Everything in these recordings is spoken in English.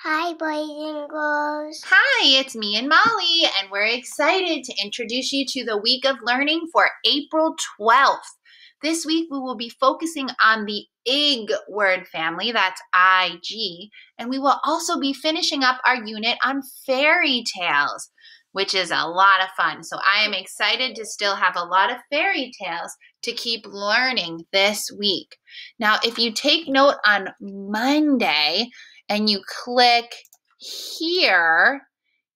Hi, boys and girls. Hi, it's me and Molly, and we're excited to introduce you to the week of learning for April 12th. This week, we will be focusing on the IG word family, that's IG, and we will also be finishing up our unit on fairy tales, which is a lot of fun. So I am excited to still have a lot of fairy tales to keep learning this week. Now, if you take note on Monday and you click here,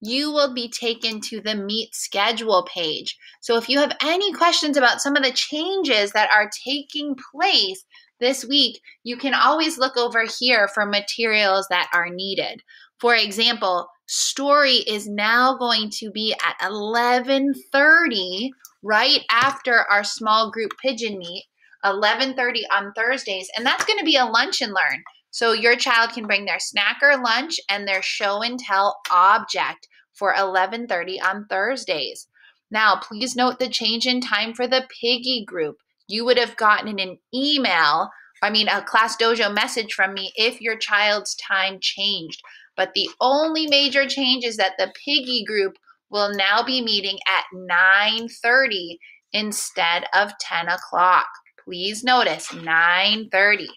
you will be taken to the Meet Schedule page. So if you have any questions about some of the changes that are taking place this week, you can always look over here for materials that are needed. For example, story is now going to be at 11:30 right after our small group pigeon meet, 11:30 on Thursdays, and that's going to be a lunch and learn. So your child can bring their snack or lunch and their show and tell object for 11:30 on Thursdays. Now, please note the change in time for the Piggy group. You would have gotten an email, a Class Dojo message from me if your child's time changed. But the only major change is that the Piggy group will now be meeting at 9:30 instead of 10 o'clock. Please notice 9:30.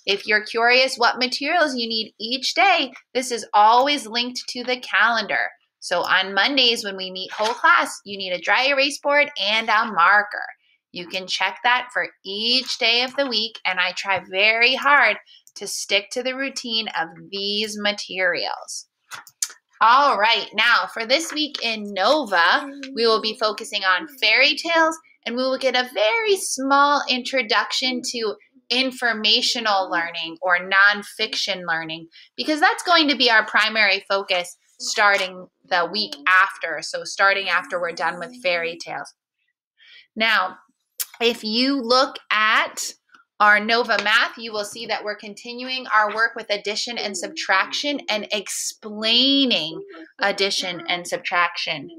If you're curious what materials you need each day, this is always linked to the calendar. So on Mondays when we meet whole class, you need a dry erase board and a marker. You can check that for each day of the week, and I try very hard to stick to the routine of these materials. All right, now for this week in Nova, we will be focusing on fairy tales, and we will get a very small introduction to informational learning or nonfiction learning, because that's going to be our primary focus starting the week after. So starting after we're done with fairy tales. Now, if you look at our Nova Math, you will see that we're continuing our work with addition and subtraction and explaining addition and subtraction.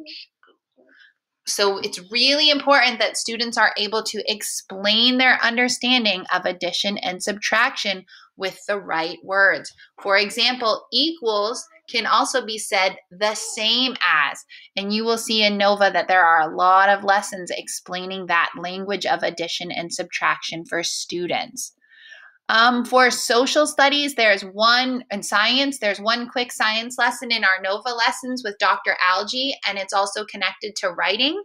So it's really important that students are able to explain their understanding of addition and subtraction with the right words. For example, equals can also be said the same as, and you will see in Nova that there are a lot of lessons explaining that language of addition and subtraction for students. For social studies, and science, there's one quick science lesson in our Nova lessons with Dr. Algie, and it's also connected to writing.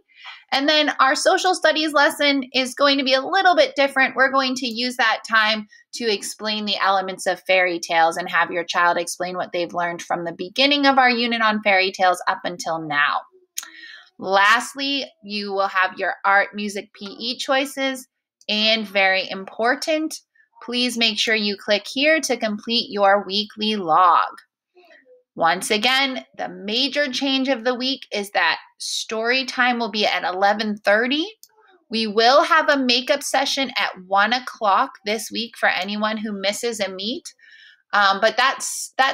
And then our social studies lesson is going to be a little bit different. We're going to use that time to explain the elements of fairy tales and have your child explain what they've learned from the beginning of our unit on fairy tales up until now. Lastly, you will have your art, music, PE choices, and very important, please make sure you click here to complete your weekly log. Once again, the major change of the week is that story time will be at 11:30. We will have a makeup session at 1 o'clock this week for anyone who misses a meet. But that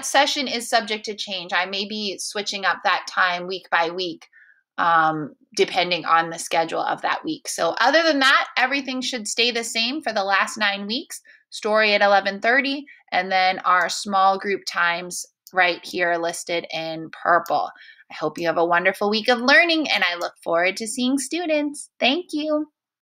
session is subject to change. I may be switching up that time week by week, depending on the schedule of that week. So other than that, everything should stay the same for the last 9 weeks. Story at 11:30, and then our small group times right here listed in purple. I hope you have a wonderful week of learning, and I look forward to seeing students. Thank you.